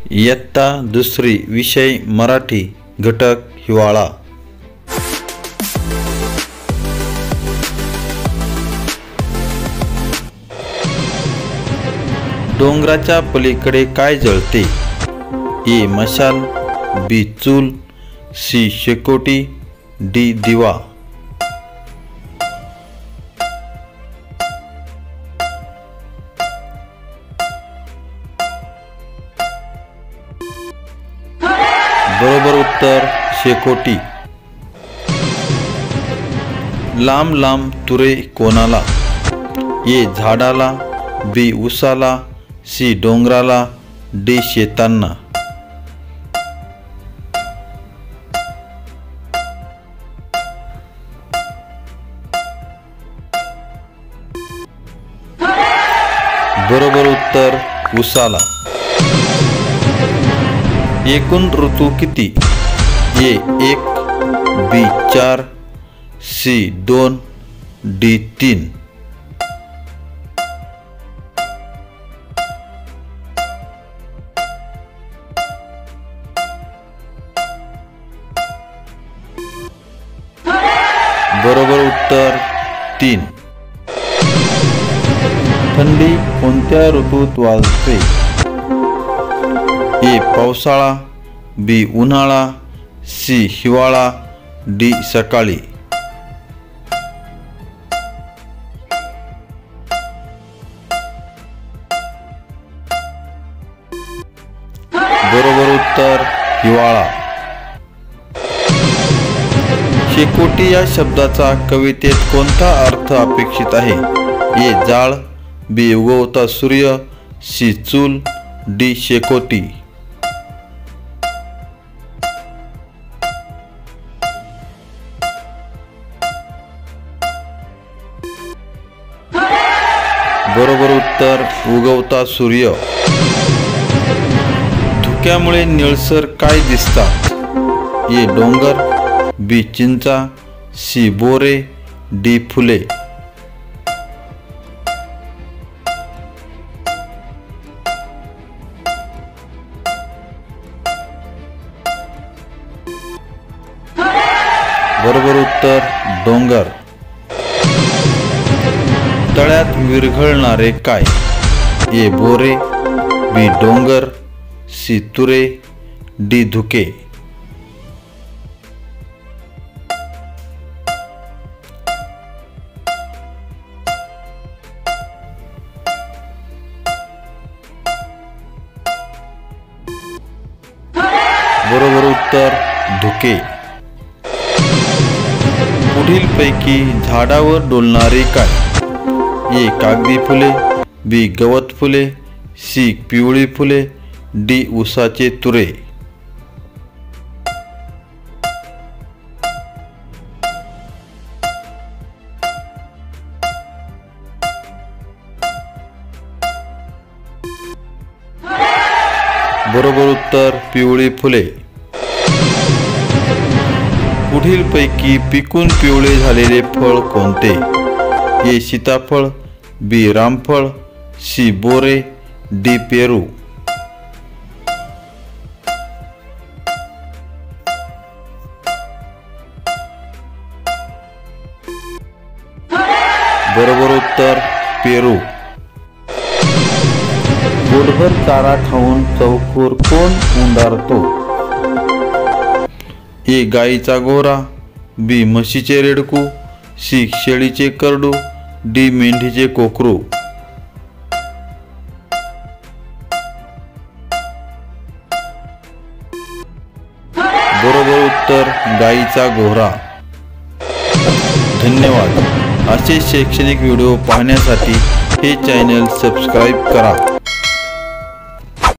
इयत्ता दुसरी विषय मराठी घटक हिवाळा। डोंगराच्या पलीकडे काय जळते? ए मशाल, बी चूल, सी शेकोटी, डी दिवा। बरोबर उत्तर शेकोटी। लांब लांब तुरे कोणाला? ए झाडाला, बी उसाला, सी डोंगराला, डी शेतांना। बरोबर उत्तर उसाला। एकूण ऋतू किती? ए 1, बी 4, सी 2, डी 3। बरोबर उत्तर 3। थंडी कोणत्या ऋतूत वाजते? ए पावसाळा, बी उन्हाळा, सी हिवाळा, डी सकाळी। बरोबर उत्तर हिवाळा। शेकोटी या शब्दाचा कवितेत कोणता अर्थ अपेक्षित आहे? ए जाळ, बी उगवता सूर्य, सी चूल, डी शेकोटी। बरोबर उत्तर उगवता सूर्य। धुक्यामुळे निळसर काय दिसतात? ए डोंगर, बी चिंचा, सी बोरे, डी फुले। बरोबर उत्तर डोंगर। तळ्यात विरघळणारे काय? ए बोरे, बी डोंगर, सी तुरे, डी धुके। बरोबर उत्तर धुके। पुढीलपैकी झाडावर डोलणारे काय? ए कागदी फुले, बी गवत फुले, सी पिवळी फुले, डी उसाचे तुरे। बरोबर उत्तर पिवळी फुले। पुढीलपैकी पिकून पिवळे झालेले फळ कोणते? ए सीताफळ, बी रामफळ, सी बोरे, डी पेरू। बरोबर उत्तर पेरू। पोटभर चारा खाऊन चौकोर कोण उंडारतो? ए गाईचा गोरा, बी म्हशीचे रेडकू, सी शेळीचे करडू, डी मेंढीचे कोकरू। बरोबर उत्तर गाईचा गोरा। धन्यवाद। असे शैक्षणिक व्हिडिओ पाहण्यासाठी हे चॅनल सबस्क्राईब करा।